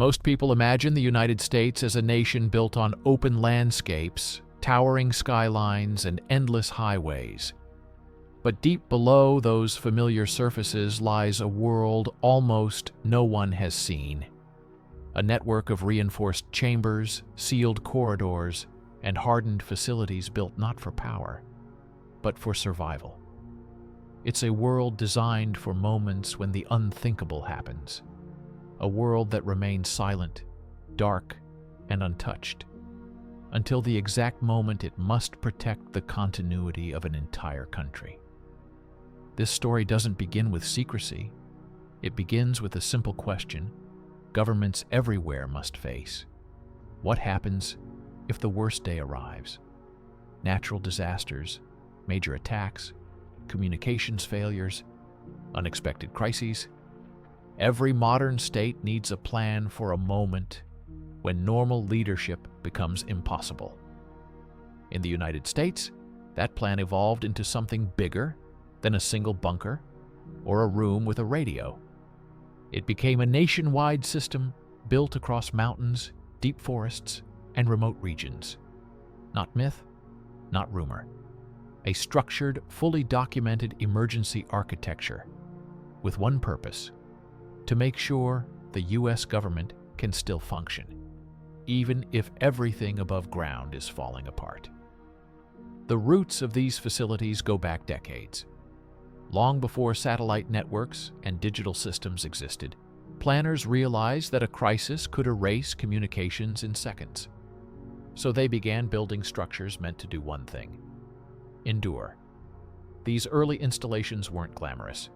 Most people imagine the United States as a nation built on open landscapes, towering skylines, and endless highways. But deep below those familiar surfaces lies a world almost no one has seen. A network of reinforced chambers, sealed corridors, and hardened facilities built not for power, but for survival. It's a world designed for moments when the unthinkable happens. A world that remains silent, dark, and untouched, until the exact moment it must protect the continuity of an entire country. This story doesn't begin with secrecy. It begins with a simple question governments everywhere must face. What happens if the worst day arrives? Natural disasters, major attacks, communications failures, unexpected crises. Every modern state needs a plan for a moment when normal leadership becomes impossible. In the United States, that plan evolved into something bigger than a single bunker or a room with a radio. It became a nationwide system built across mountains, deep forests, and remote regions. Not myth, not rumor. A structured, fully documented emergency architecture with one purpose: to make sure the U.S. government can still function, even if everything above ground is falling apart. The roots of these facilities go back decades. Long before satellite networks and digital systems existed, planners realized that a crisis could erase communications in seconds. So they began building structures meant to do one thing: endure. These early installations weren't glamorous.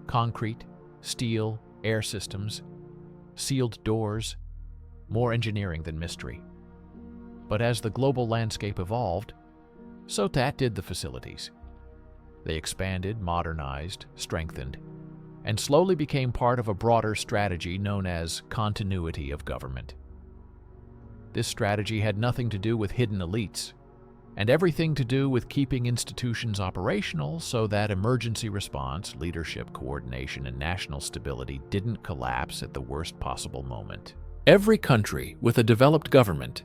Concrete, steel, air systems, sealed doors, more engineering than mystery. But as the global landscape evolved, so did the facilities. They expanded, modernized, strengthened, and slowly became part of a broader strategy known as continuity of government. This strategy had nothing to do with hidden elites, and everything to do with keeping institutions operational so that emergency response, leadership, coordination, and national stability didn't collapse at the worst possible moment. Every country with a developed government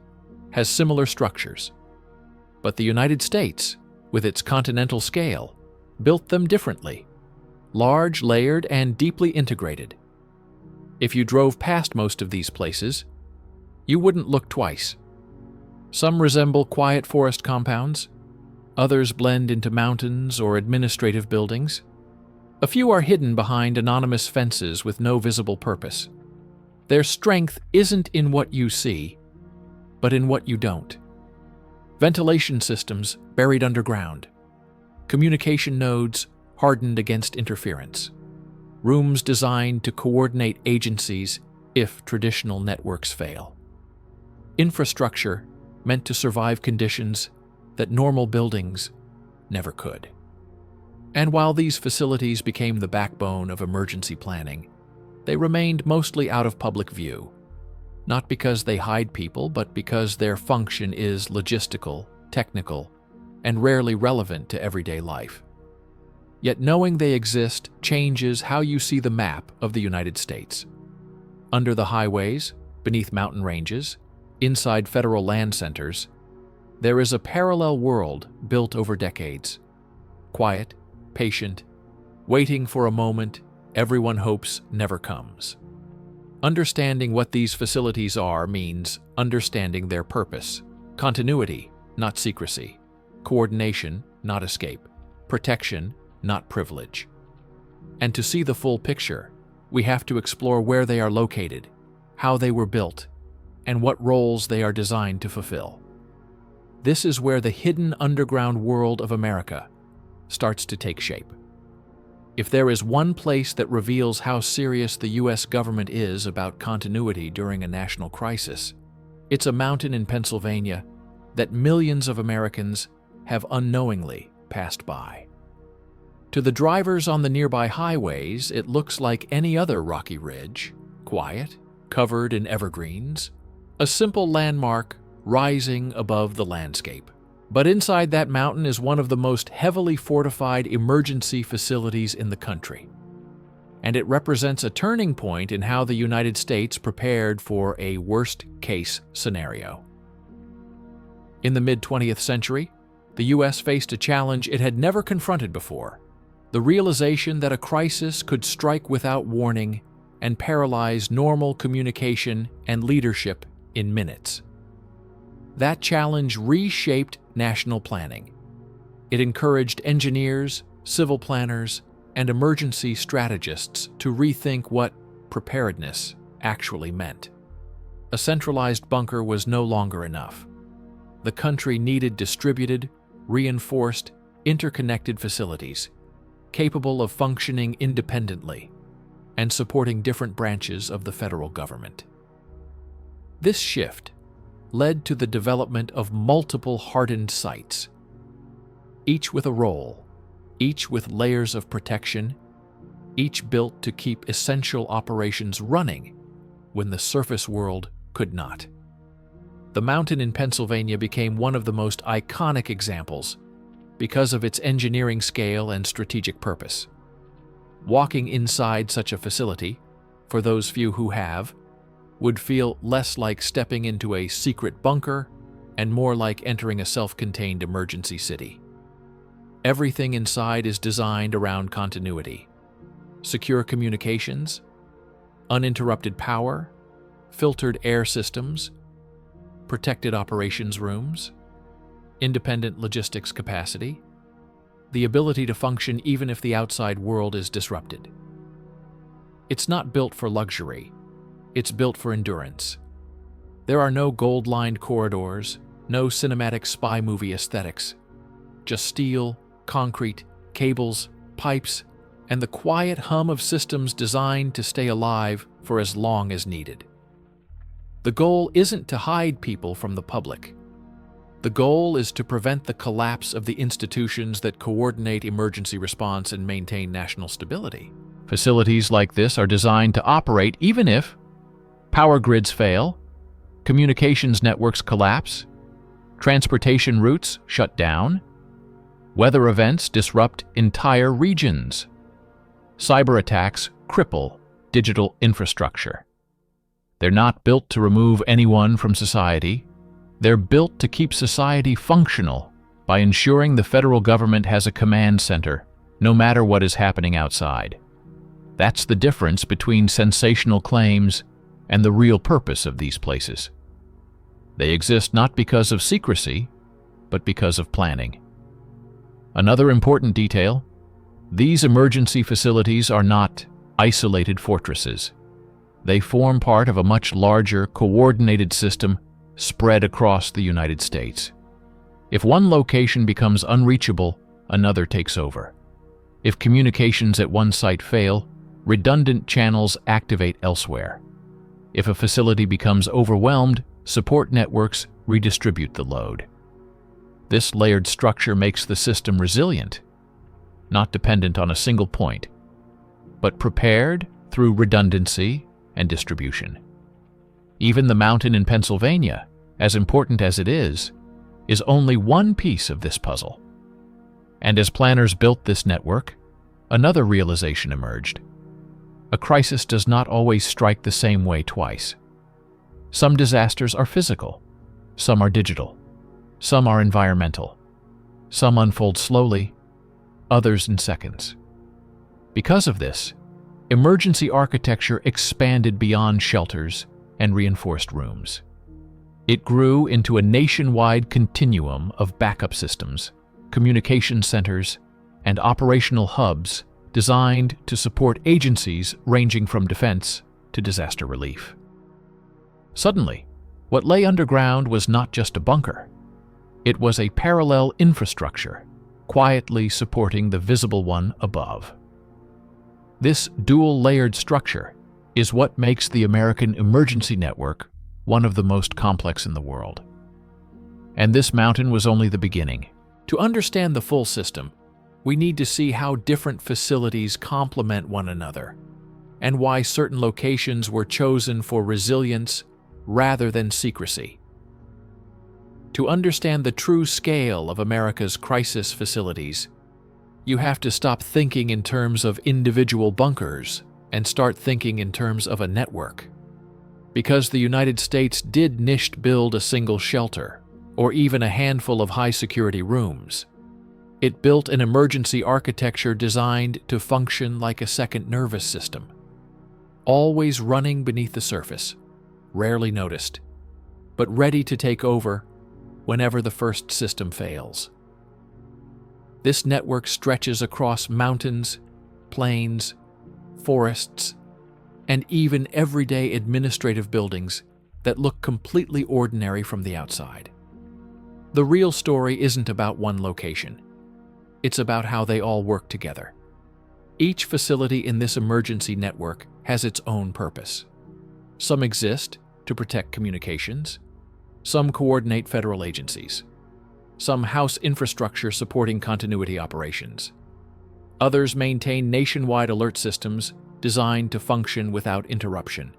has similar structures, but the United States, with its continental scale, built them differently: large, layered, and deeply integrated. If you drove past most of these places, you wouldn't look twice. Some resemble quiet forest compounds, others blend into mountains or administrative buildings. A few are hidden behind anonymous fences with no visible purpose. Their strength isn't in what you see, but in what you don't. Ventilation systems buried underground, communication nodes hardened against interference, rooms designed to coordinate agencies if traditional networks fail. Infrastructure meant to survive conditions that normal buildings never could. And while these facilities became the backbone of emergency planning, they remained mostly out of public view, not because they hide people, but because their function is logistical, technical, and rarely relevant to everyday life. Yet knowing they exist changes how you see the map of the United States. Under the highways, beneath mountain ranges, inside federal land centers, there is a parallel world built over decades. Quiet, patient, waiting for a moment everyone hopes never comes. Understanding what these facilities are means understanding their purpose: continuity, not secrecy; coordination, not escape; protection, not privilege. And to see the full picture, we have to explore where they are located, how they were built, and what roles they are designed to fulfill. This is where the hidden underground world of America starts to take shape. If there is one place that reveals how serious the U.S. government is about continuity during a national crisis, it's a mountain in Pennsylvania that millions of Americans have unknowingly passed by. To the drivers on the nearby highways, it looks like any other rocky ridge, quiet, covered in evergreens, a simple landmark rising above the landscape. But inside that mountain is one of the most heavily fortified emergency facilities in the country. and it represents a turning point in how the United States prepared for a worst-case scenario. In the mid-20th century, the U.S. faced a challenge it had never confronted before: the realization that a crisis could strike without warning and paralyze normal communication and leadership in minutes. That challenge reshaped national planning. It encouraged engineers, civil planners, and emergency strategists to rethink what preparedness actually meant. A centralized bunker was no longer enough. The country needed distributed, reinforced, interconnected facilities, capable of functioning independently and supporting different branches of the federal government. This shift led to the development of multiple hardened sites, each with a role, each with layers of protection, each built to keep essential operations running when the surface world could not. The mountain in Pennsylvania became one of the most iconic examples because of its engineering scale and strategic purpose. Walking inside such a facility, for those few who have, would feel less like stepping into a secret bunker and more like entering a self-contained emergency city. Everything inside is designed around continuity: secure communications, uninterrupted power, filtered air systems, protected operations rooms, independent logistics capacity, the ability to function even if the outside world is disrupted. It's not built for luxury, it's built for endurance. There are no gold-lined corridors, no cinematic spy movie aesthetics, just steel, concrete, cables, pipes, and the quiet hum of systems designed to stay alive for as long as needed. The goal isn't to hide people from the public. The goal is to prevent the collapse of the institutions that coordinate emergency response and maintain national stability. Facilities like this are designed to operate even if power grids fail, communications networks collapse, transportation routes shut down, weather events disrupt entire regions, cyber attacks cripple digital infrastructure. They're not built to remove anyone from society. They're built to keep society functional by ensuring the federal government has a command center, no matter what is happening outside. That's the difference between sensational claims and the real purpose of these places. They exist not because of secrecy, but because of planning. Another important detail: these emergency facilities are not isolated fortresses. They form part of a much larger, coordinated system spread across the United States. If one location becomes unreachable, another takes over. If communications at one site fail, redundant channels activate elsewhere. If a facility becomes overwhelmed, support networks redistribute the load. This layered structure makes the system resilient, not dependent on a single point, but prepared through redundancy and distribution. Even the mountain in Pennsylvania, as important as it is only one piece of this puzzle. And as planners built this network, another realization emerged. A crisis does not always strike the same way twice. Some disasters are physical, some are digital, some are environmental, some unfold slowly, others in seconds. Because of this, emergency architecture expanded beyond shelters and reinforced rooms. It grew into a nationwide continuum of backup systems, communication centers, and operational hubs designed to support agencies ranging from defense to disaster relief. Suddenly, what lay underground was not just a bunker. It was a parallel infrastructure, quietly supporting the visible one above. This dual-layered structure is what makes the American emergency network one of the most complex in the world. And this mountain was only the beginning. To understand the full system, we need to see how different facilities complement one another, and why certain locations were chosen for resilience rather than secrecy. To understand the true scale of America's crisis facilities, you have to stop thinking in terms of individual bunkers and start thinking in terms of a network. Because the United States did nicht build a single shelter, or even a handful of high-security rooms. It built an emergency architecture designed to function like a second nervous system, always running beneath the surface, rarely noticed, but ready to take over whenever the first system fails. This network stretches across mountains, plains, forests, and even everyday administrative buildings that look completely ordinary from the outside. The real story isn't about one location. It's about how they all work together. Each facility in this emergency network has its own purpose. Some exist to protect communications. Some coordinate federal agencies. Some house infrastructure supporting continuity operations. Others maintain nationwide alert systems designed to function without interruption.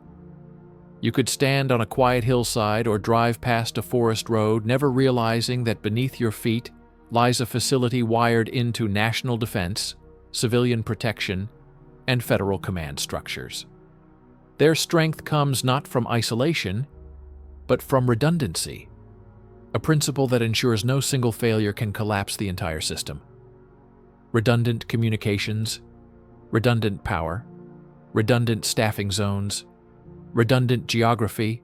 You could stand on a quiet hillside or drive past a forest road, never realizing that beneath your feet lies a facility wired into national defense, civilian protection, and federal command structures. Their strength comes not from isolation, but from redundancy, a principle that ensures no single failure can collapse the entire system. Redundant communications, redundant power, redundant staffing zones, redundant geography.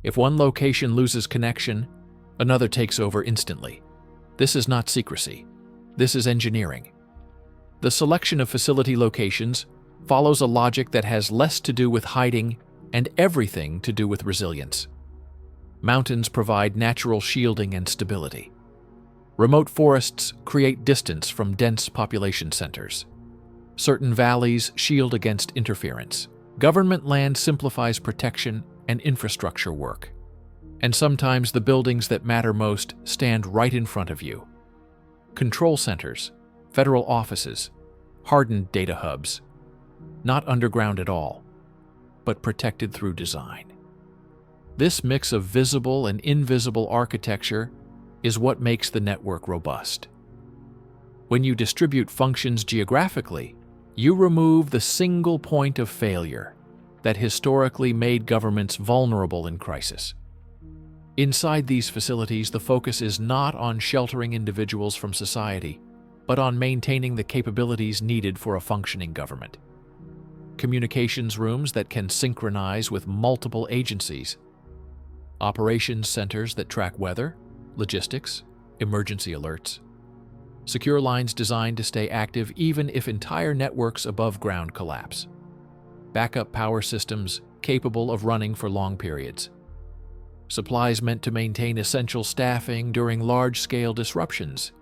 If one location loses connection, another takes over instantly. This is not secrecy. This is engineering. The selection of facility locations follows a logic that has less to do with hiding and everything to do with resilience. Mountains provide natural shielding and stability. Remote forests create distance from dense population centers. Certain valleys shield against interference. Government land simplifies protection and infrastructure work. And sometimes the buildings that matter most stand right in front of you. Control centers, federal offices, hardened data hubs, not underground at all, but protected through design. This mix of visible and invisible architecture is what makes the network robust. When you distribute functions geographically, you remove the single point of failure that historically made governments vulnerable in crisis. Inside these facilities, the focus is not on sheltering individuals from society, but on maintaining the capabilities needed for a functioning government. Communications rooms that can synchronize with multiple agencies, operations centers that track weather, logistics, emergency alerts, secure lines designed to stay active even if entire networks above ground collapse, backup power systems capable of running for long periods, supplies meant to maintain essential staffing during large-scale disruptions.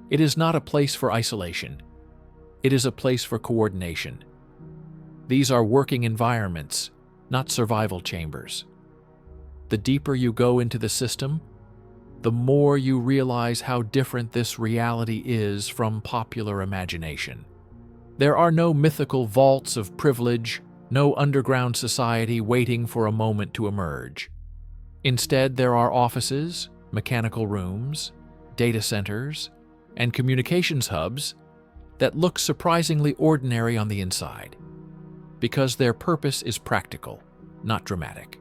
It is not a place for isolation. It is a place for coordination. These are working environments, not survival chambers. The deeper you go into the system, the more you realize how different this reality is from popular imagination. There are no mythical vaults of privilege, no underground society waiting for a moment to emerge. Instead, there are offices, mechanical rooms, data centers, and communications hubs that look surprisingly ordinary on the inside, because their purpose is practical, not dramatic.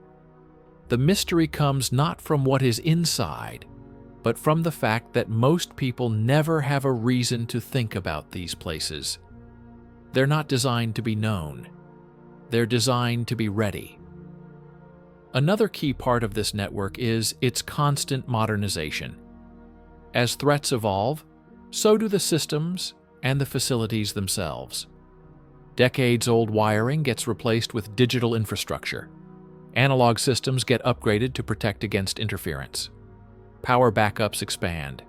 The mystery comes not from what is inside, but from the fact that most people never have a reason to think about these places. They're not designed to be known. They're designed to be ready. Another key part of this network is its constant modernization. As threats evolve, so do the systems and the facilities themselves. Decades-old wiring gets replaced with digital infrastructure. Analog systems get upgraded to protect against interference. Power backups expand.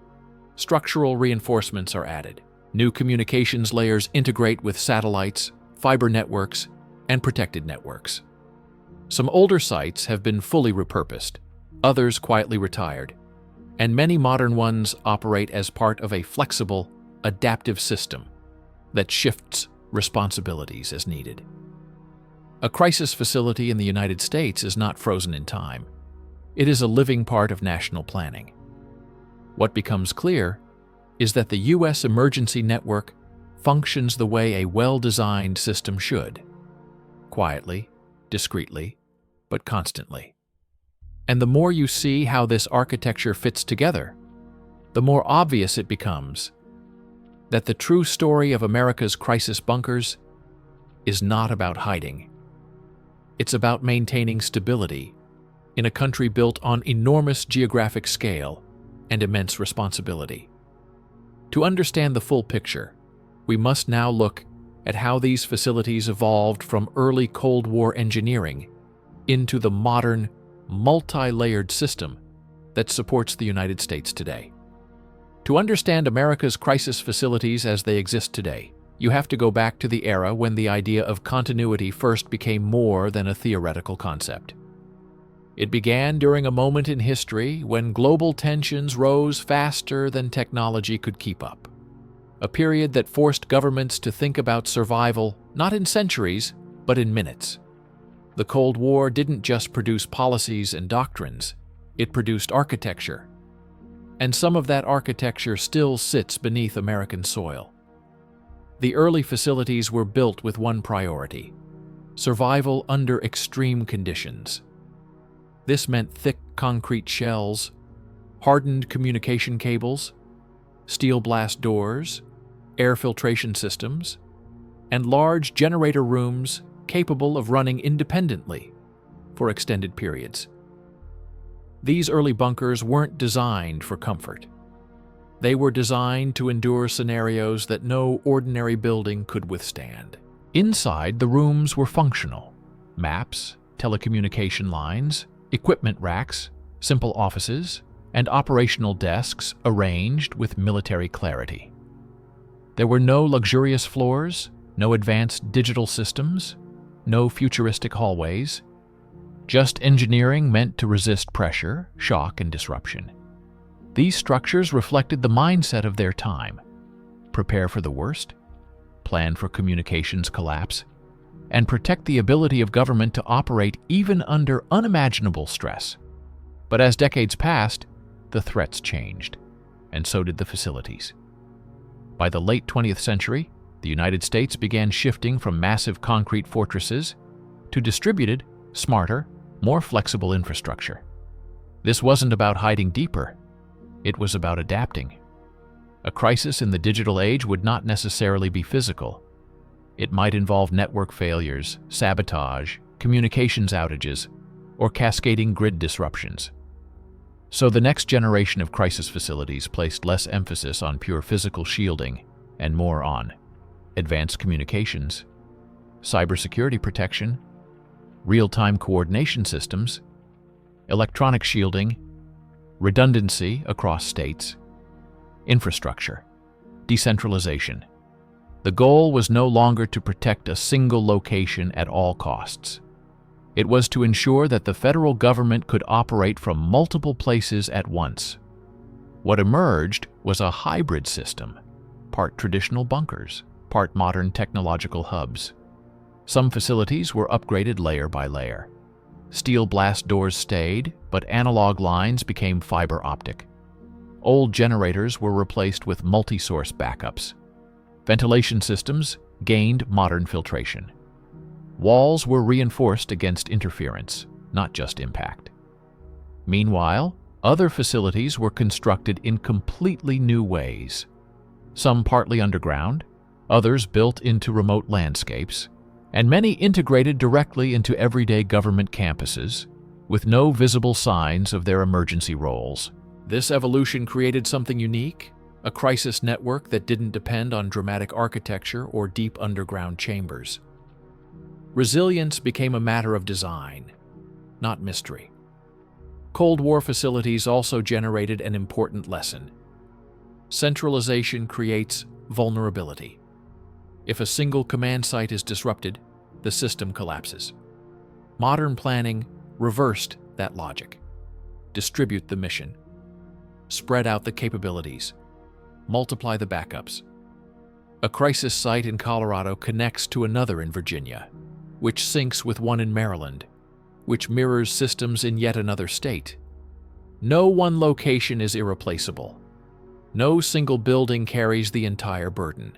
Structural reinforcements are added. New communications layers integrate with satellites, fiber networks, and protected networks. Some older sites have been fully repurposed, others quietly retired, and many modern ones operate as part of a flexible, adaptive system that shifts responsibilities as needed. A crisis facility in the United States is not frozen in time. It is a living part of national planning. What becomes clear is that the U.S. emergency network functions the way a well-designed system should. quietly, discreetly, but constantly. And the more you see how this architecture fits together, the more obvious it becomes that the true story of America's crisis bunkers is not about hiding. It's about maintaining stability in a country built on enormous geographic scale and immense responsibility. To understand the full picture, we must now look at how these facilities evolved from early Cold War engineering into the modern, multi-layered system that supports the United States today. To understand America's crisis facilities as they exist today, you have to go back to the era when the idea of continuity first became more than a theoretical concept. It began during a moment in history when global tensions rose faster than technology could keep up. A period that forced governments to think about survival not in centuries, but in minutes. The Cold War didn't just produce policies and doctrines, it produced architecture. And some of that architecture still sits beneath American soil. The early facilities were built with one priority: survival under extreme conditions. This meant thick concrete shells, hardened communication cables, steel blast doors, air filtration systems, and large generator rooms capable of running independently for extended periods. These early bunkers weren't designed for comfort. They were designed to endure scenarios that no ordinary building could withstand. Inside, the rooms were functional: maps, telecommunication lines, equipment racks, simple offices, and operational desks arranged with military clarity. There were no luxurious floors, no advanced digital systems, no futuristic hallways, just engineering meant to resist pressure, shock, and disruption. These structures reflected the mindset of their time: prepare for the worst, plan for communications collapse, and protect the ability of government to operate even under unimaginable stress. But as decades passed, the threats changed, and so did the facilities. By the late 20th century, the United States began shifting from massive concrete fortresses to distributed, smarter, more flexible infrastructure. This wasn't about hiding deeper. It was about adapting. A crisis in the digital age would not necessarily be physical. It might involve network failures, sabotage, communications outages, or cascading grid disruptions. So the next generation of crisis facilities placed less emphasis on pure physical shielding and more on advanced communications, cybersecurity protection, real-time coordination systems, electronic shielding, redundancy across states, infrastructure, decentralization. The goal was no longer to protect a single location at all costs. It was to ensure that the federal government could operate from multiple places at once. What emerged was a hybrid system, part traditional bunkers, part modern technological hubs. Some facilities were upgraded layer by layer. Steel blast doors stayed, but analog lines became fiber optic. Old generators were replaced with multi-source backups. Ventilation systems gained modern filtration. Walls were reinforced against interference, not just impact. Meanwhile, other facilities were constructed in completely new ways. Some partly underground, others built into remote landscapes, and many integrated directly into everyday government campuses, with no visible signs of their emergency roles. This evolution created something unique, a crisis network that didn't depend on dramatic architecture or deep underground chambers. Resilience became a matter of design, not mystery. Cold War facilities also generated an important lesson. Centralization creates vulnerability. If a single command site is disrupted, the system collapses. Modern planning reversed that logic. Distribute the mission. Spread out the capabilities. Multiply the backups. A crisis site in Colorado connects to another in Virginia, which syncs with one in Maryland, which mirrors systems in yet another state. No one location is irreplaceable. No single building carries the entire burden.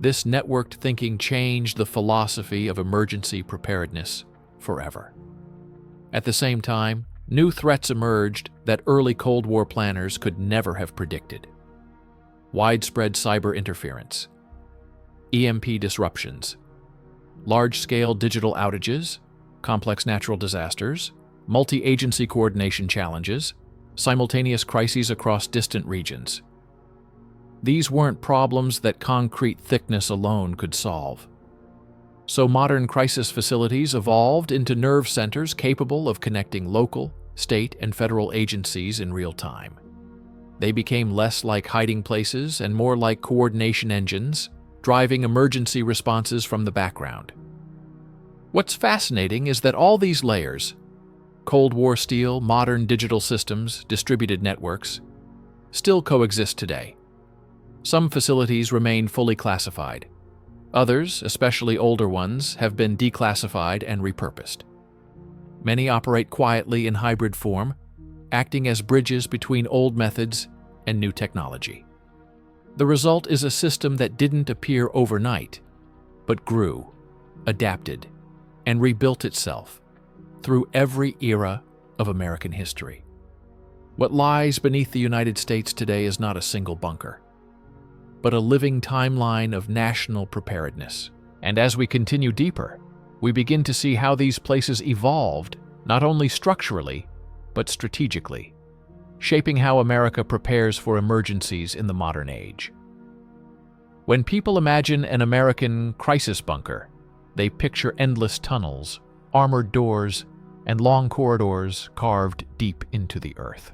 This networked thinking changed the philosophy of emergency preparedness forever. At the same time, new threats emerged that early Cold War planners could never have predicted. Widespread cyber interference, EMP disruptions, large-scale digital outages, complex natural disasters, multi-agency coordination challenges, simultaneous crises across distant regions. These weren't problems that concrete thickness alone could solve. So modern crisis facilities evolved into nerve centers capable of connecting local, state, and federal agencies in real time. They became less like hiding places and more like coordination engines, driving emergency responses from the background. What's fascinating is that all these layers, Cold War steel, modern digital systems, distributed networks, still coexist today. Some facilities remain fully classified. Others, especially older ones, have been declassified and repurposed. Many operate quietly in hybrid form, acting as bridges between old methods and new technology. The result is a system that didn't appear overnight, but grew, adapted, and rebuilt itself through every era of American history. What lies beneath the United States today is not a single bunker, but a living timeline of national preparedness. And as we continue deeper, we begin to see how these places evolved, not only structurally, but strategically, shaping how America prepares for emergencies in the modern age. When people imagine an American crisis bunker, they picture endless tunnels, armored doors, and long corridors carved deep into the earth.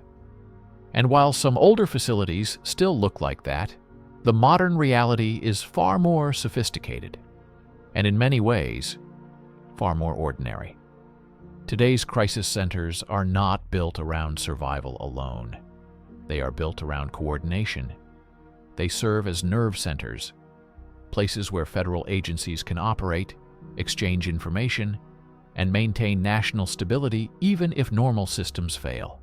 And while some older facilities still look like that, the modern reality is far more sophisticated, and in many ways, far more ordinary. Today's crisis centers are not built around survival alone. They are built around coordination. They serve as nerve centers, places where federal agencies can operate, exchange information, and maintain national stability even if normal systems fail.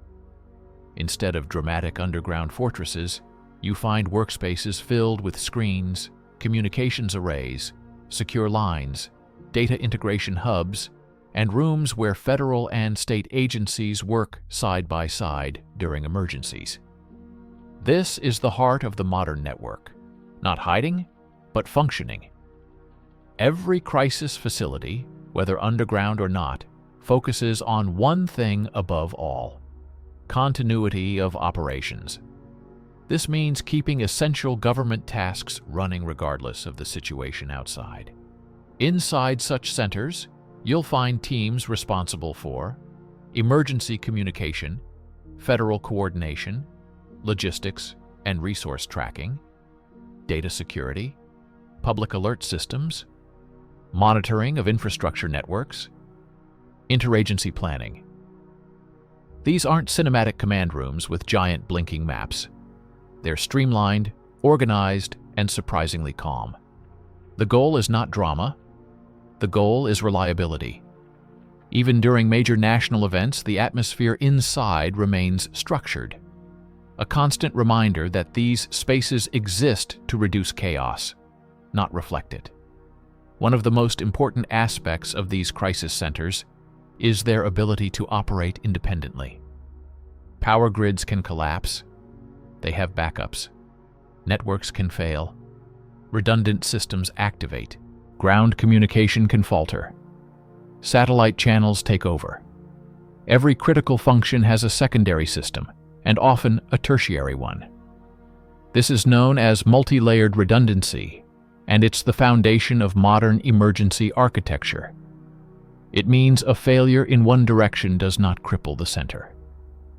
Instead of dramatic underground fortresses, you find workspaces filled with screens, communications arrays, secure lines, data integration hubs, and rooms where federal and state agencies work side by side during emergencies. This is the heart of the modern network, not hiding, but functioning. Every crisis facility, whether underground or not, focuses on one thing above all: continuity of operations. This means keeping essential government tasks running regardless of the situation outside. Inside such centers, you'll find teams responsible for emergency communication, federal coordination, logistics and resource tracking, data security, public alert systems, monitoring of infrastructure networks, interagency planning. These aren't cinematic command rooms with giant blinking maps. They're streamlined, organized, and surprisingly calm. The goal is not drama. The goal is reliability. Even during major national events, the atmosphere inside remains structured. A constant reminder that these spaces exist to reduce chaos, not reflect it. One of the most important aspects of these crisis centers is their ability to operate independently. Power grids can collapse. They have backups. Networks can fail. Redundant systems activate. Ground communication can falter. Satellite channels take over. Every critical function has a secondary system, and often a tertiary one. This is known as multi-layered redundancy, and it's the foundation of modern emergency architecture. It means a failure in one direction does not cripple the center.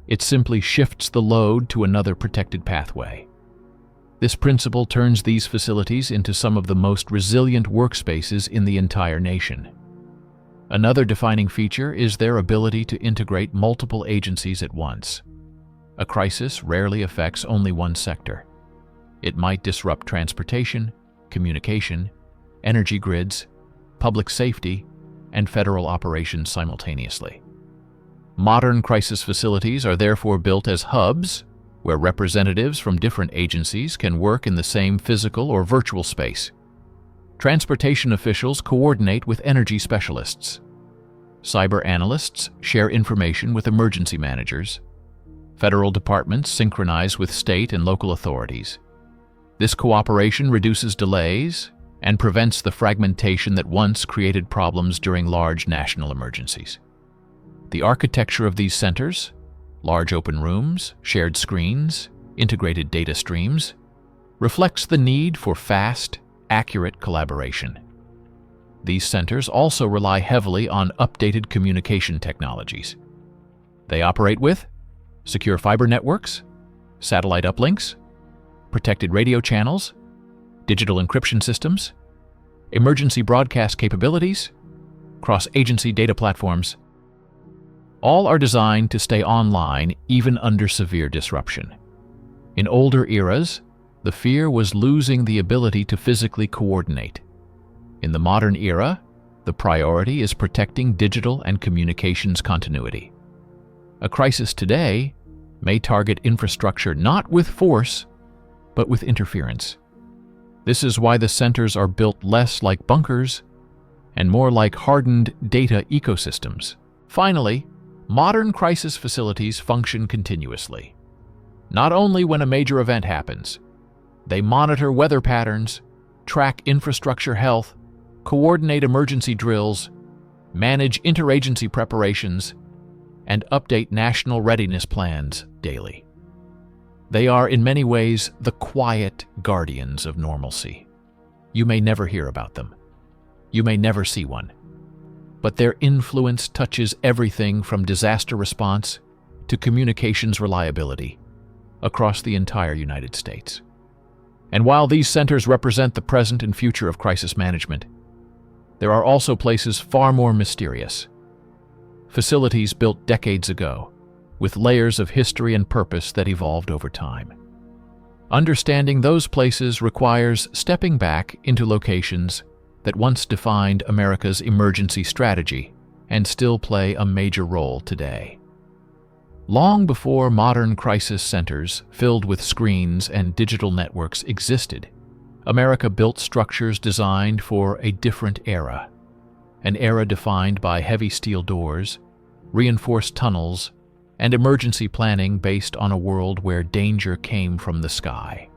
It simply shifts the load to another protected pathway. This principle turns these facilities into some of the most resilient workspaces in the entire nation. Another defining feature is their ability to integrate multiple agencies at once. A crisis rarely affects only one sector. It might disrupt transportation, communication, energy grids, public safety, and federal operations simultaneously. Modern crisis facilities are therefore built as hubs where representatives from different agencies can work in the same physical or virtual space, Transportation officials coordinate with energy specialists. Cyber analysts share information with emergency managers. Federal departments synchronize with state and local authorities. This cooperation reduces delays and prevents the fragmentation that once created problems during large national emergencies. The architecture of these centers, large open rooms, shared screens, integrated data streams, reflects the need for fast, accurate collaboration. These centers also rely heavily on updated communication technologies. They operate with secure fiber networks, satellite uplinks, protected radio channels, digital encryption systems, emergency broadcast capabilities, cross-agency data platforms. All are designed to stay online even under severe disruption. In older eras, the fear was losing the ability to physically coordinate. In the modern era, the priority is protecting digital and communications continuity. A crisis today may target infrastructure not with force, but with interference. This is why the centers are built less like bunkers and more like hardened data ecosystems. Finally, modern crisis facilities function continuously. Not only when a major event happens, they monitor weather patterns, track infrastructure health, coordinate emergency drills, manage interagency preparations, and update national readiness plans daily. They are in many ways the quiet guardians of normalcy. You may never hear about them. You may never see one. But their influence touches everything from disaster response to communications reliability across the entire United States. And while these centers represent the present and future of crisis management, there are also places far more mysterious. Facilities built decades ago, with layers of history and purpose that evolved over time. Understanding those places requires stepping back into locations that once defined America's emergency strategy and still play a major role today. Long before modern crisis centers filled with screens and digital networks existed, America built structures designed for a different era, an era defined by heavy steel doors, reinforced tunnels, and emergency planning based on a world where danger came from the sky,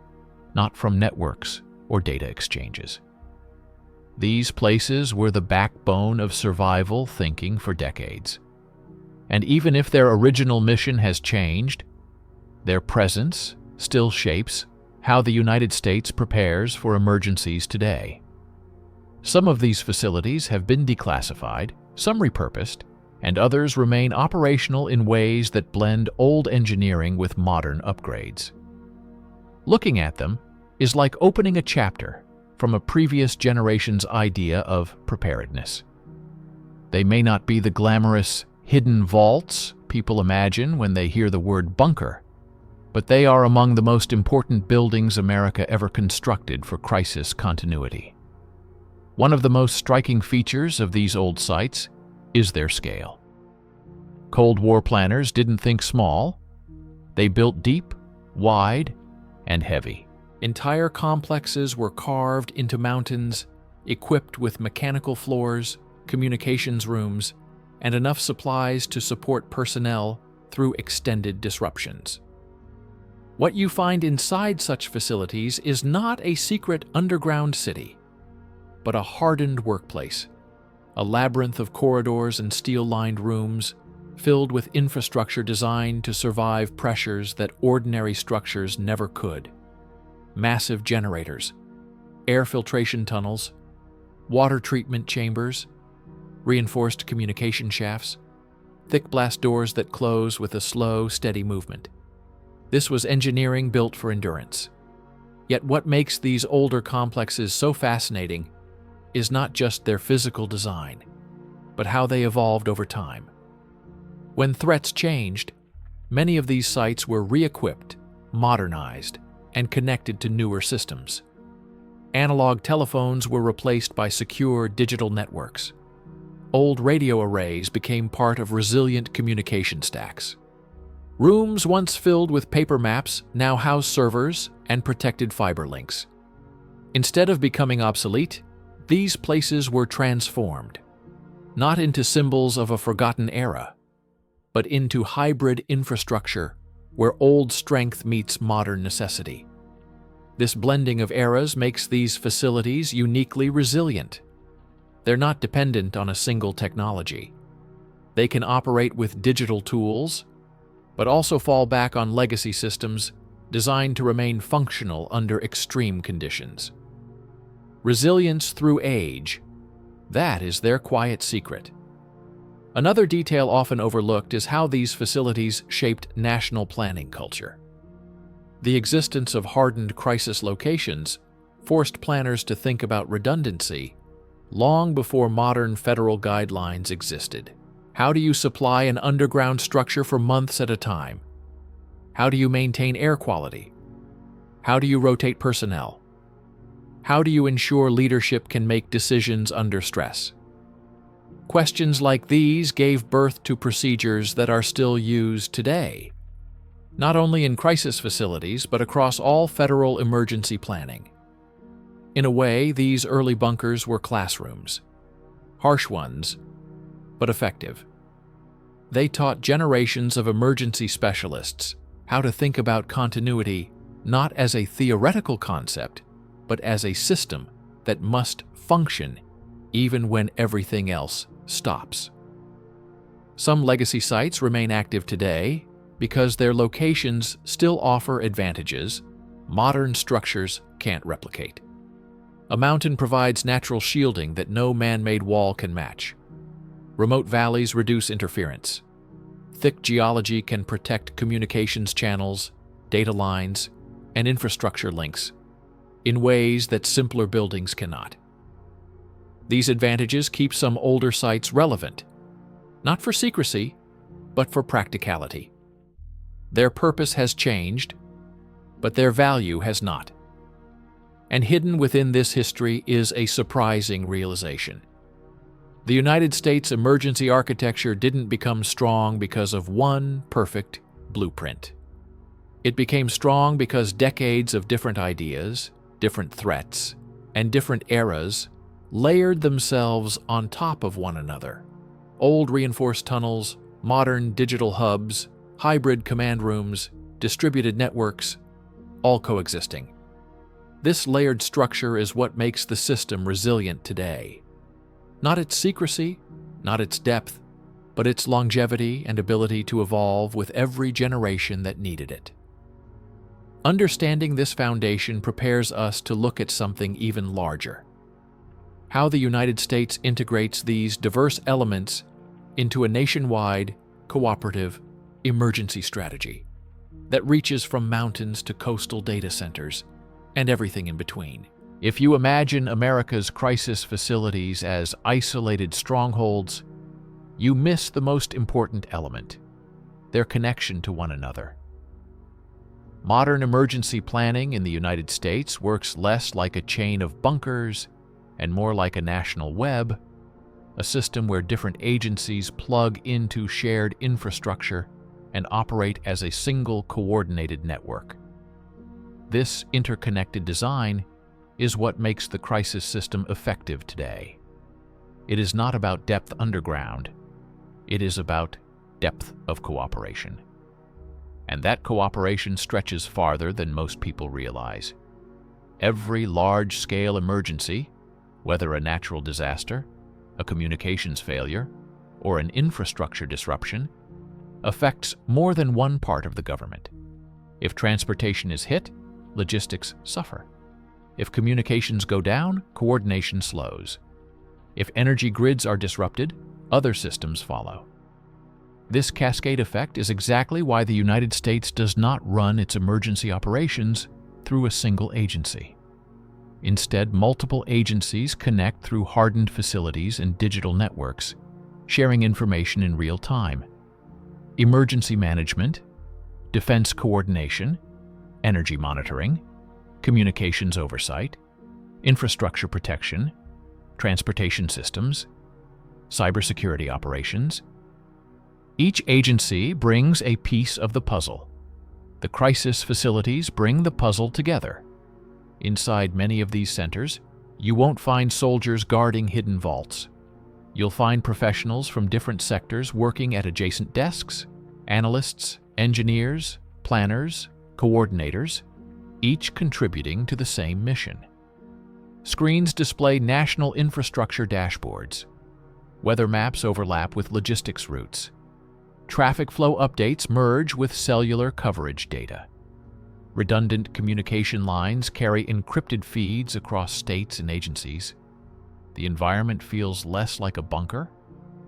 not from networks or data exchanges. These places were the backbone of survival thinking for decades. And even if their original mission has changed, their presence still shapes how the United States prepares for emergencies today. Some of these facilities have been declassified, some repurposed, and others remain operational in ways that blend old engineering with modern upgrades. Looking at them is like opening a chapter from a previous generation's idea of preparedness. They may not be the glamorous, hidden vaults people imagine when they hear the word bunker, but they are among the most important buildings America ever constructed for crisis continuity. One of the most striking features of these old sites is their scale. Cold War planners didn't think small. They built deep, wide, and heavy. Entire complexes were carved into mountains, equipped with mechanical floors, communications rooms, and enough supplies to support personnel through extended disruptions. What you find inside such facilities is not a secret underground city, but a hardened workplace, a labyrinth of corridors and steel-lined rooms filled with infrastructure designed to survive pressures that ordinary structures never could. Massive generators, air filtration tunnels, water treatment chambers, reinforced communication shafts, thick blast doors that close with a slow, steady movement. This was engineering built for endurance. Yet what makes these older complexes so fascinating is not just their physical design, but how they evolved over time. When threats changed, many of these sites were re-equipped, modernized, and connected to newer systems. Analog telephones were replaced by secure digital networks. Old radio arrays became part of resilient communication stacks. Rooms once filled with paper maps now house servers and protected fiber links. Instead of becoming obsolete, These places were transformed, not into symbols of a forgotten era, but into hybrid infrastructure where old strength meets modern necessity. This blending of eras makes these facilities uniquely resilient. They're not dependent on a single technology. They can operate with digital tools, but also fall back on legacy systems designed to remain functional under extreme conditions. Resilience through age, that is their quiet secret. Another detail often overlooked is how these facilities shaped national planning culture. The existence of hardened crisis locations forced planners to think about redundancy long before modern federal guidelines existed. How do you supply an underground structure for months at a time? How do you maintain air quality? How do you rotate personnel? How do you ensure leadership can make decisions under stress? Questions like these gave birth to procedures that are still used today, not only in crisis facilities, but across all federal emergency planning. In a way, these early bunkers were classrooms, harsh ones, but effective. They taught generations of emergency specialists how to think about continuity not as a theoretical concept, but as a system that must function even when everything else stops. Some legacy sites remain active today because their locations still offer advantages modern structures can't replicate. A mountain provides natural shielding that no man-made wall can match. Remote valleys reduce interference. Thick geology can protect communications channels, data lines, and infrastructure links in ways that simpler buildings cannot. These advantages keep some older sites relevant, not for secrecy, but for practicality. Their purpose has changed, but their value has not. And hidden within this history is a surprising realization. The United States emergency architecture didn't become strong because of one perfect blueprint. It became strong because decades of different ideas, different threats, and different eras layered themselves on top of one another. Old reinforced tunnels, modern digital hubs, hybrid command rooms, distributed networks, all coexisting. This layered structure is what makes the system resilient today. Not its secrecy, not its depth, but its longevity and ability to evolve with every generation that needed it. Understanding this foundation prepares us to look at something even larger. How the United States integrates these diverse elements into a nationwide, cooperative, emergency strategy that reaches from mountains to coastal data centers and everything in between. If you imagine America's crisis facilities as isolated strongholds, you miss the most important element, their connection to one another. Modern emergency planning in the United States works less like a chain of bunkers and more like a national web, a system where different agencies plug into shared infrastructure and operate as a single coordinated network. This interconnected design is what makes the crisis system effective today. It is not about depth underground. It is about depth of cooperation. And that cooperation stretches farther than most people realize. Every large-scale emergency, whether a natural disaster, a communications failure, or an infrastructure disruption, affects more than one part of the government. If transportation is hit, logistics suffer. If communications go down, coordination slows. If energy grids are disrupted, other systems follow. This cascade effect is exactly why the United States does not run its emergency operations through a single agency. Instead, multiple agencies connect through hardened facilities and digital networks, sharing information in real time. Emergency management, defense coordination, energy monitoring, communications oversight, infrastructure protection, transportation systems, cybersecurity operations. Each agency brings a piece of the puzzle. The crisis facilities bring the puzzle together. Inside many of these centers, You won't find soldiers guarding hidden vaults. You'll find professionals from different sectors working at adjacent desks, analysts, engineers, planners, coordinators, each contributing to the same mission. Screens display national infrastructure dashboards. Weather maps overlap with logistics routes. Traffic flow updates merge with cellular coverage data. Redundant communication lines carry encrypted feeds across states and agencies. The environment feels less like a bunker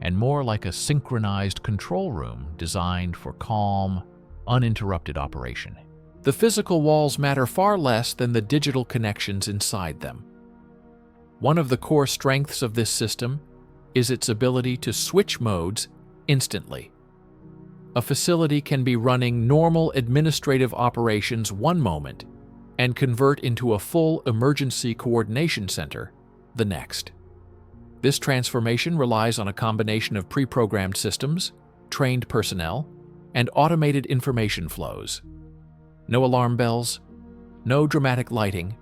and more like a synchronized control room designed for calm, uninterrupted operation. The physical walls matter far less than the digital connections inside them. One of the core strengths of this system is its ability to switch modes instantly. A facility can be running normal administrative operations one moment and convert into a full emergency coordination center the next. This transformation relies on a combination of pre-programmed systems, trained personnel, and automated information flows. No alarm bells, no dramatic lighting,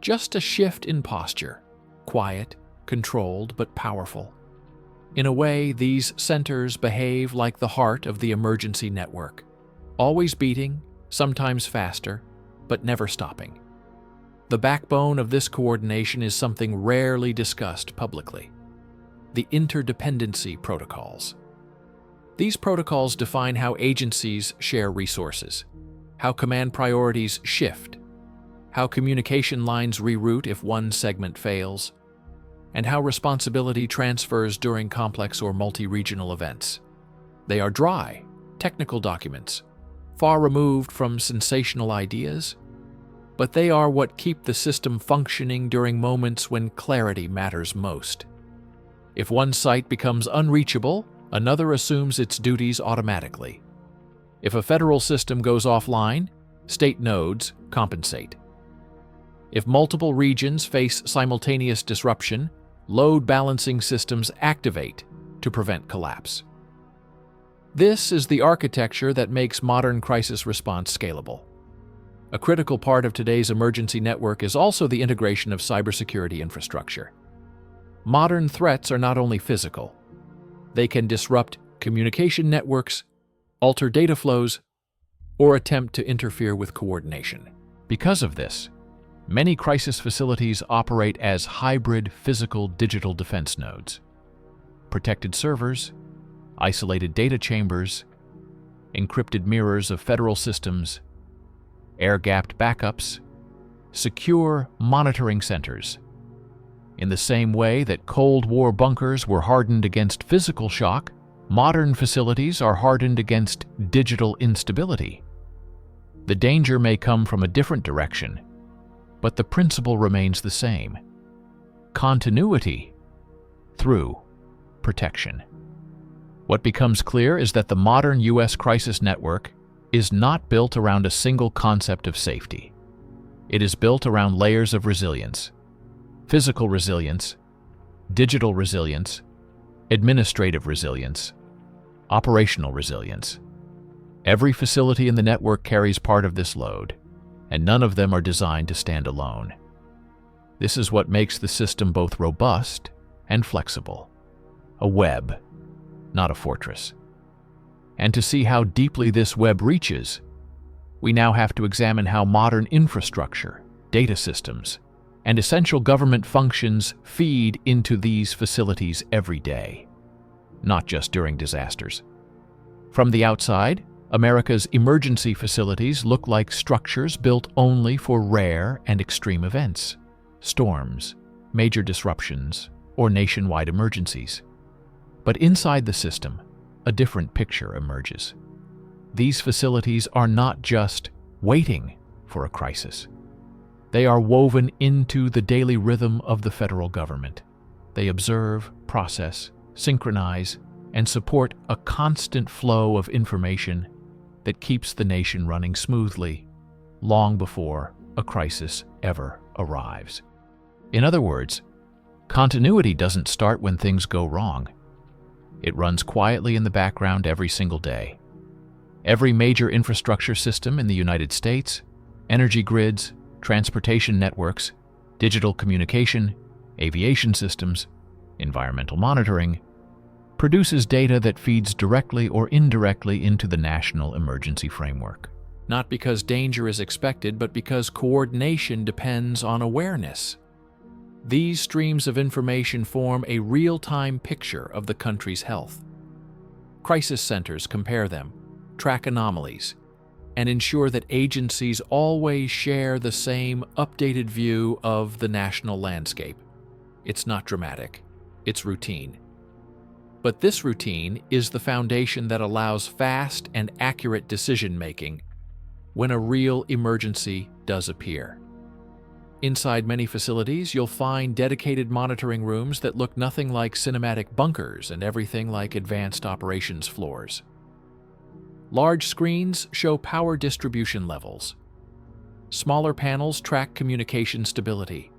just a shift in posture, quiet, controlled, but powerful. In a way, these centers behave like the heart of the emergency network, always beating, sometimes faster, but never stopping. The backbone of this coordination is something rarely discussed publicly: the interdependency protocols. These protocols define how agencies share resources, how command priorities shift, how communication lines reroute if one segment fails, and how responsibility transfers during complex or multi-regional events. They are dry, technical documents, far removed from sensational ideas, but they are what keep the system functioning during moments when clarity matters most. If one site becomes unreachable, another assumes its duties automatically. If a federal system goes offline, state nodes compensate. If multiple regions face simultaneous disruption, load balancing systems activate to prevent collapse. This is the architecture that makes modern crisis response scalable. A critical part of today's emergency network is also the integration of cybersecurity infrastructure. Modern threats are not only physical. They can disrupt communication networks, alter data flows, or attempt to interfere with coordination. Because of this, many crisis facilities operate as hybrid physical-digital defense nodes. Protected servers, isolated data chambers, encrypted mirrors of federal systems, air-gapped backups, secure monitoring centers. In the same way that Cold War bunkers were hardened against physical shock, modern facilities are hardened against digital instability. The danger may come from a different direction, but the principle remains the same: continuity through protection. What becomes clear is that the modern U.S. crisis network is not built around a single concept of safety. It is built around layers of resilience: physical resilience, digital resilience, administrative resilience, operational resilience. Every facility in the network carries part of this load, and none of them are designed to stand alone. This is what makes the system both robust and flexible: a web, not a fortress. And to see how deeply this web reaches, we now have to examine how modern infrastructure, data systems, and essential government functions feed into these facilities every day, not just during disasters. From the outside, America's emergency facilities look like structures built only for rare and extreme events: storms, major disruptions, or nationwide emergencies. But inside the system, a different picture emerges. These facilities are not just waiting for a crisis. They are woven into the daily rhythm of the federal government. They observe, process, synchronize, and support a constant flow of information that keeps the nation running smoothly long before a crisis ever arrives. In other words, continuity doesn't start when things go wrong. It runs quietly in the background every single day. Every major infrastructure system in the United States, energy grids, transportation networks, digital communication, aviation systems, environmental monitoring, produces data that feeds directly or indirectly into the national emergency framework. Not because danger is expected, but because coordination depends on awareness. These streams of information form a real-time picture of the country's health. Crisis centers compare them, track anomalies, and ensure that agencies always share the same updated view of the national landscape. It's not dramatic, it's routine. But this routine is the foundation that allows fast and accurate decision-making when a real emergency does appear. Inside many facilities, you'll find dedicated monitoring rooms that look nothing like cinematic bunkers and everything like advanced operations floors. Large screens show power distribution levels. Smaller panels track communication stability.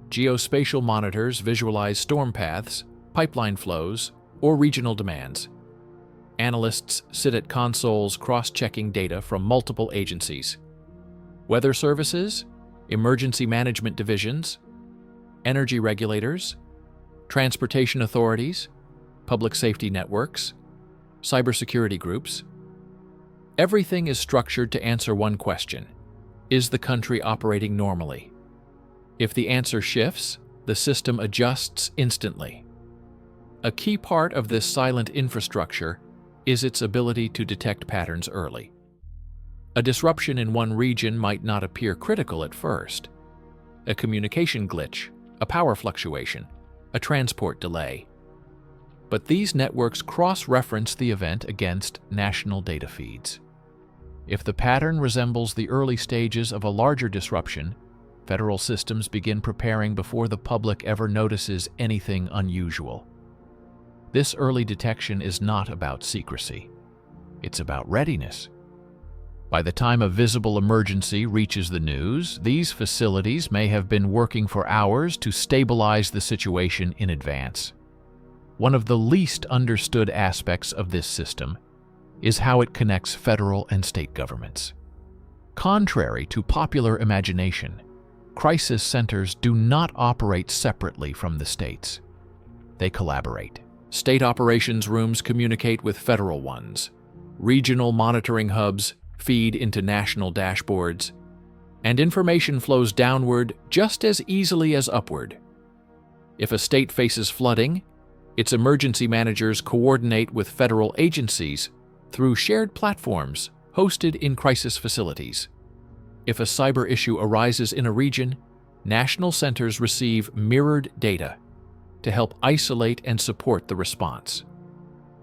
Geospatial monitors visualize storm paths, pipeline flows, or regional demands. Analysts sit at consoles cross-checking data from multiple agencies. Weather services, emergency management divisions, energy regulators, transportation authorities, public safety networks, cybersecurity groups. Everything is structured to answer one question: is the country operating normally? If the answer shifts, the system adjusts instantly. A key part of this silent infrastructure is its ability to detect patterns early. A disruption in one region might not appear critical at first. A communication glitch, a power fluctuation, a transport delay. But these networks cross-reference the event against national data feeds. If the pattern resembles the early stages of a larger disruption, federal systems begin preparing before the public ever notices anything unusual. This early detection is not about secrecy. It's about readiness. By the time a visible emergency reaches the news, these facilities may have been working for hours to stabilize the situation in advance. One of the least understood aspects of this system is how it connects federal and state governments. Contrary to popular imagination, crisis centers do not operate separately from the states. They collaborate. State operations rooms communicate with federal ones. Regional monitoring hubs feed into national dashboards, and information flows downward just as easily as upward. If a state faces flooding, its emergency managers coordinate with federal agencies through shared platforms hosted in crisis facilities. If a cyber issue arises in a region, national centers receive mirrored data to help isolate and support the response.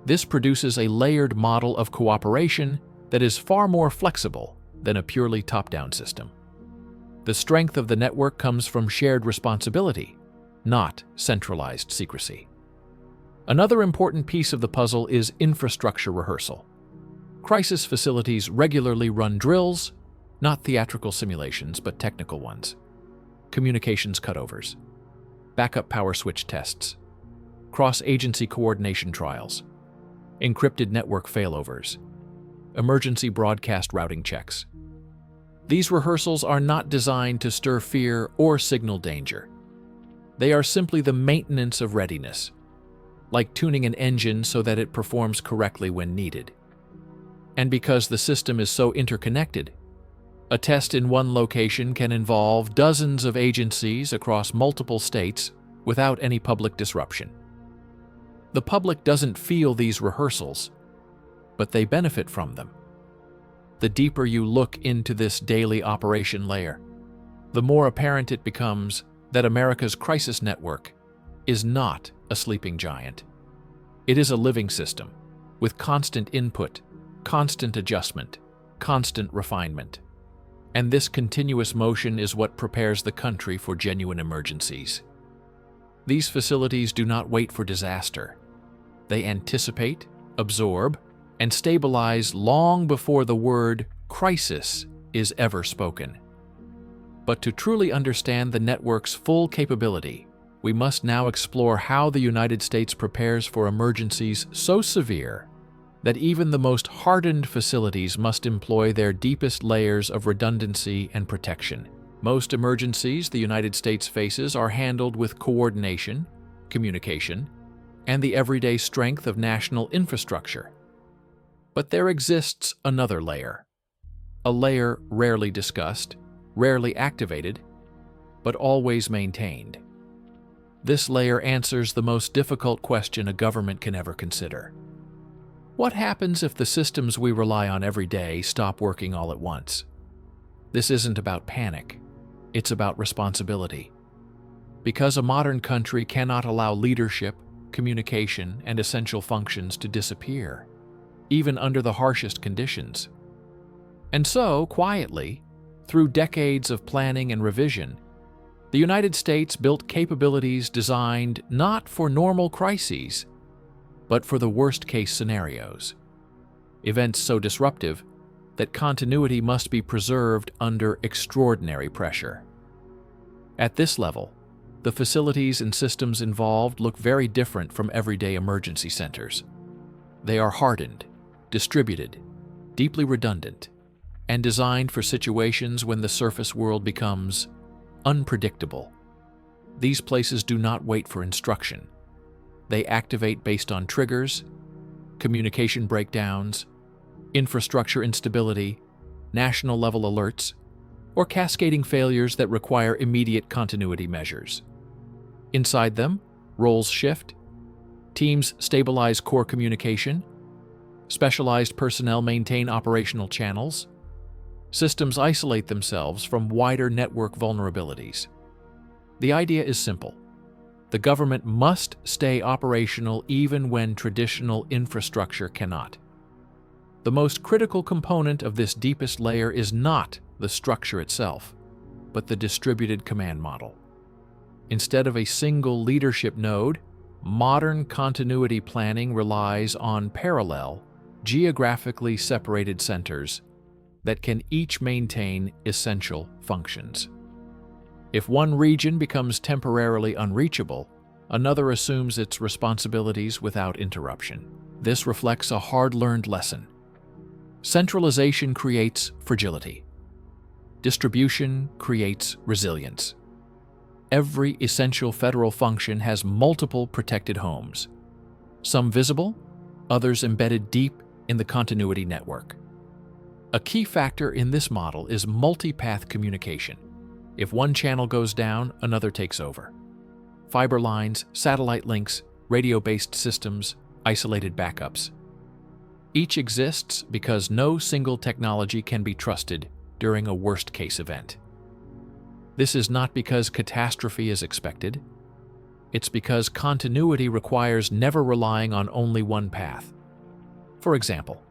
This produces a layered model of cooperation that is far more flexible than a purely top-down system. The strength of the network comes from shared responsibility, not centralized secrecy. Another important piece of the puzzle is infrastructure rehearsal. Crisis facilities regularly run drills, not theatrical simulations, but technical ones. Communications cutovers, backup power switch tests, cross-agency coordination trials, encrypted network failovers, emergency broadcast routing checks. These rehearsals are not designed to stir fear or signal danger. They are simply the maintenance of readiness, like tuning an engine so that it performs correctly when needed. And because the system is so interconnected, a test in one location can involve dozens of agencies across multiple states without any public disruption. The public doesn't feel these rehearsals, but they benefit from them. The deeper you look into this daily operation layer, the more apparent it becomes that America's crisis network is not a sleeping giant. It is a living system with constant input, constant adjustment, constant refinement. And this continuous motion is what prepares the country for genuine emergencies. These facilities do not wait for disaster. They anticipate, absorb, and stabilize long before the word crisis is ever spoken. But to truly understand the network's full capability, we must now explore how the United States prepares for emergencies so severe that even the most hardened facilities must employ their deepest layers of redundancy and protection. Most emergencies the United States faces are handled with coordination, communication, and the everyday strength of national infrastructure. But there exists another layer, a layer rarely discussed, rarely activated, but always maintained. This layer answers the most difficult question a government can ever consider. What happens if the systems we rely on every day stop working all at once? This isn't about panic, it's about responsibility. Because a modern country cannot allow leadership, communication, and essential functions to disappear, even under the harshest conditions. And so, quietly, through decades of planning and revision, the United States built capabilities designed not for normal crises, but for the worst-case scenarios. Events so disruptive that continuity must be preserved under extraordinary pressure. At this level, the facilities and systems involved look very different from everyday emergency centers. They are hardened, distributed, deeply redundant, and designed for situations when the surface world becomes unpredictable. These places do not wait for instruction. They activate based on triggers, communication breakdowns, infrastructure instability, national-level alerts, or cascading failures that require immediate continuity measures. Inside them, roles shift, teams stabilize core communication, specialized personnel maintain operational channels, systems isolate themselves from wider network vulnerabilities. The idea is simple. The government must stay operational even when traditional infrastructure cannot. The most critical component of this deepest layer is not the structure itself, but the distributed command model. Instead of a single leadership node, modern continuity planning relies on parallel, geographically separated centers that can each maintain essential functions. If one region becomes temporarily unreachable, another assumes its responsibilities without interruption. This reflects a hard-learned lesson. Centralization creates fragility. Distribution creates resilience. Every essential federal function has multiple protected homes, some visible, others embedded deep in the continuity network. A key factor in this model is multi-path communication. If one channel goes down, another takes over. Fiber lines, satellite links, radio-based systems, isolated backups. Each exists because no single technology can be trusted during a worst-case event. This is not because catastrophe is expected. It's because continuity requires never relying on only one path. For example,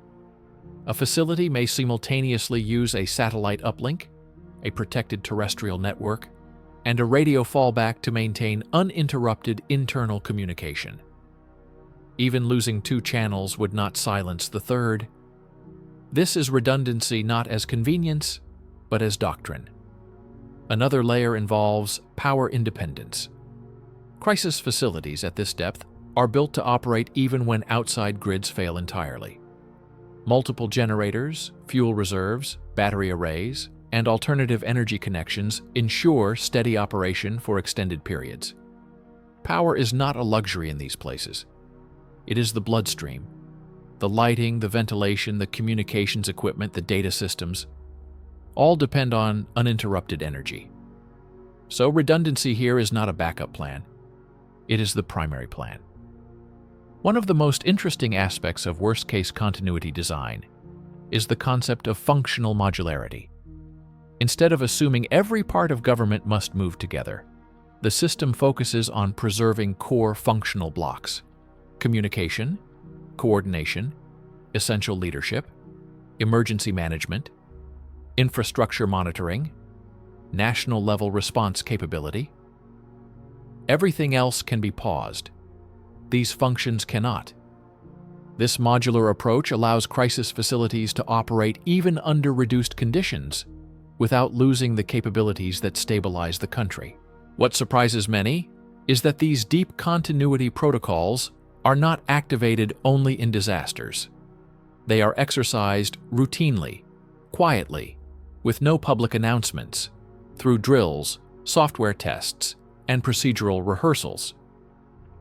a facility may simultaneously use a satellite uplink, a protected terrestrial network, and a radio fallback to maintain uninterrupted internal communication. Even losing two channels would not silence the third. This is redundancy not as convenience, but as doctrine. Another layer involves power independence. Crisis facilities at this depth are built to operate even when outside grids fail entirely. Multiple generators, fuel reserves, battery arrays, and alternative energy connections ensure steady operation for extended periods. Power is not a luxury in these places. It is the bloodstream. The lighting, the ventilation, the communications equipment, the data systems, all depend on uninterrupted energy. So redundancy here is not a backup plan. It is the primary plan. One of the most interesting aspects of worst-case continuity design is the concept of functional modularity. Instead of assuming every part of government must move together, the system focuses on preserving core functional blocks: communication, coordination, essential leadership, emergency management, infrastructure monitoring, national-level response capability. Everything else can be paused. These functions cannot. This modular approach allows crisis facilities to operate even under reduced conditions without losing the capabilities that stabilize the country. What surprises many is that these deep continuity protocols are not activated only in disasters. They are exercised routinely, quietly, with no public announcements, through drills, software tests, and procedural rehearsals.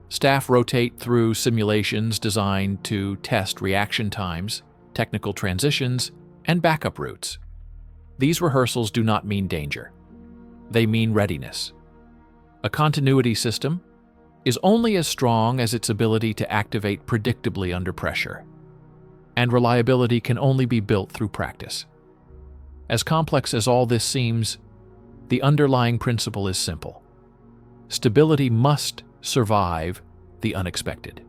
Staff rotate through simulations designed to test reaction times, technical transitions, and backup routes. These rehearsals do not mean danger. They mean readiness. A continuity system is only as strong as its ability to activate predictably under pressure, and reliability can only be built through practice. As complex as all this seems, the underlying principle is simple. Stability must survive the unexpected.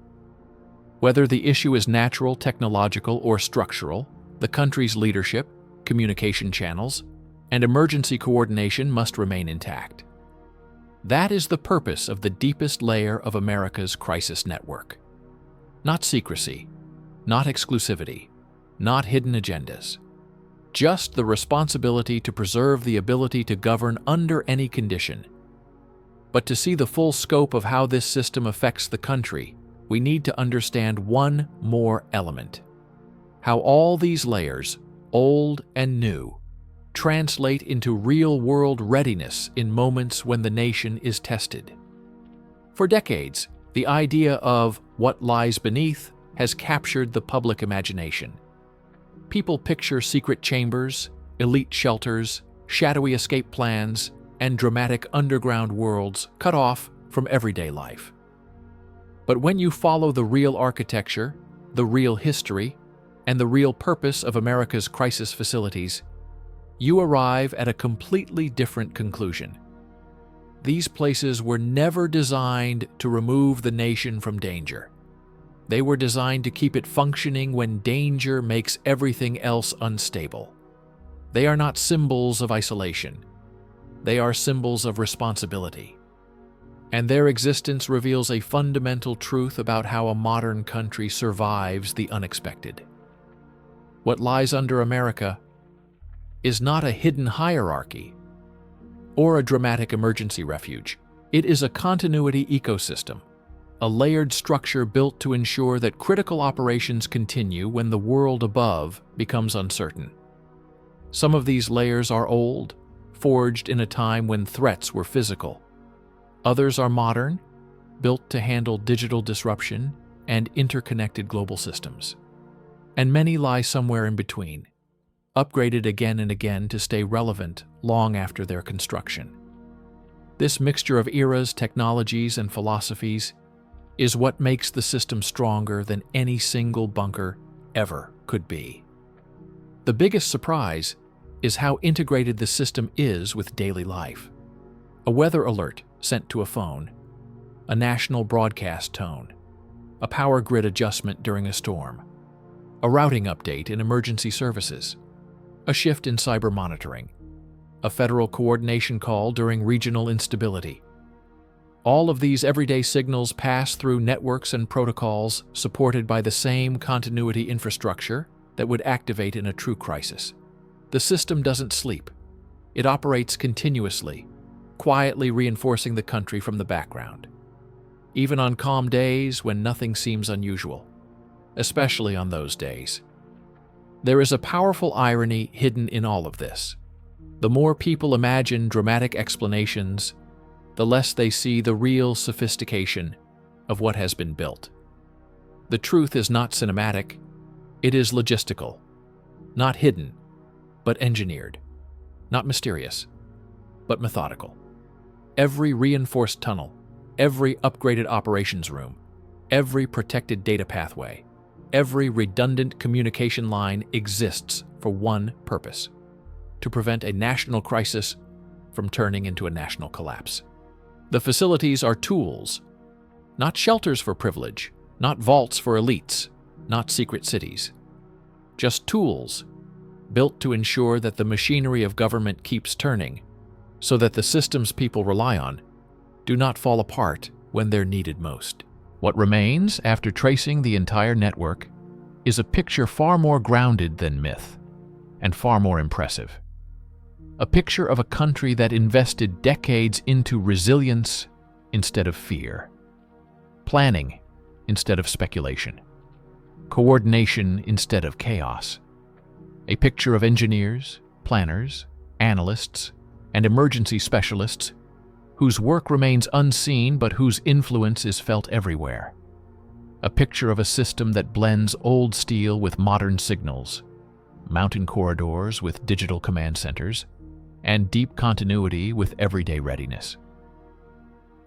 Whether the issue is natural, technological, or structural, the country's leadership, communication channels, and emergency coordination must remain intact. That is the purpose of the deepest layer of America's crisis network. Not secrecy, not exclusivity, not hidden agendas. Just the responsibility to preserve the ability to govern under any condition. But to see the full scope of how this system affects the country, we need to understand one more element: how all these layers, old and new, translate into real-world readiness in moments when the nation is tested. For decades, the idea of what lies beneath has captured the public imagination. People picture secret chambers, elite shelters, shadowy escape plans, and dramatic underground worlds cut off from everyday life. But when you follow the real architecture, the real history, and the real purpose of America's crisis facilities, you arrive at a completely different conclusion. These places were never designed to remove the nation from danger. They were designed to keep it functioning when danger makes everything else unstable. They are not symbols of isolation. They are symbols of responsibility. And their existence reveals a fundamental truth about how a modern country survives the unexpected. What lies under America is not a hidden hierarchy or a dramatic emergency refuge. It is a continuity ecosystem, a layered structure built to ensure that critical operations continue when the world above becomes uncertain. Some of these layers are old, forged in a time when threats were physical. Others are modern, built to handle digital disruption and interconnected global systems. And many lie somewhere in between, upgraded again and again to stay relevant long after their construction. This mixture of eras, technologies, and philosophies is what makes the system stronger than any single bunker ever could be. The biggest surprise is how integrated the system is with daily life. A weather alert sent to a phone, a national broadcast tone, a power grid adjustment during a storm, a routing update in emergency services, a shift in cyber monitoring, a federal coordination call during regional instability. All of these everyday signals pass through networks and protocols supported by the same continuity infrastructure that would activate in a true crisis. The system doesn't sleep. It operates continuously, quietly reinforcing the country from the background. Even on calm days when nothing seems unusual, especially on those days. There is a powerful irony hidden in all of this. The more people imagine dramatic explanations, the less they see the real sophistication of what has been built. The truth is not cinematic, it is logistical, not hidden, but engineered, not mysterious, but methodical. Every reinforced tunnel, every upgraded operations room, every protected data pathway, every redundant communication line exists for one purpose: to prevent a national crisis from turning into a national collapse. The facilities are tools, not shelters for privilege, not vaults for elites, not secret cities. Just tools built to ensure that the machinery of government keeps turning, so that the systems people rely on do not fall apart when they're needed most. What remains after tracing the entire network is a picture far more grounded than myth, and far more impressive. A picture of a country that invested decades into resilience instead of fear, planning instead of speculation, coordination instead of chaos. A picture of engineers, planners, analysts, and emergency specialists whose work remains unseen but whose influence is felt everywhere. A picture of a system that blends old steel with modern signals, mountain corridors with digital command centers, and deep continuity with everyday readiness.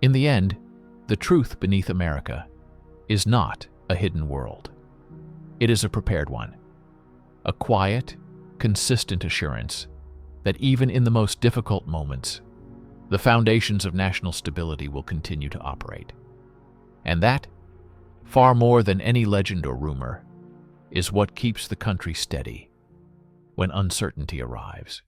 In the end, the truth beneath America is not a hidden world. It is a prepared one, a quiet, consistent assurance that even in the most difficult moments, the foundations of national stability will continue to operate. And that, far more than any legend or rumor, is what keeps the country steady when uncertainty arrives.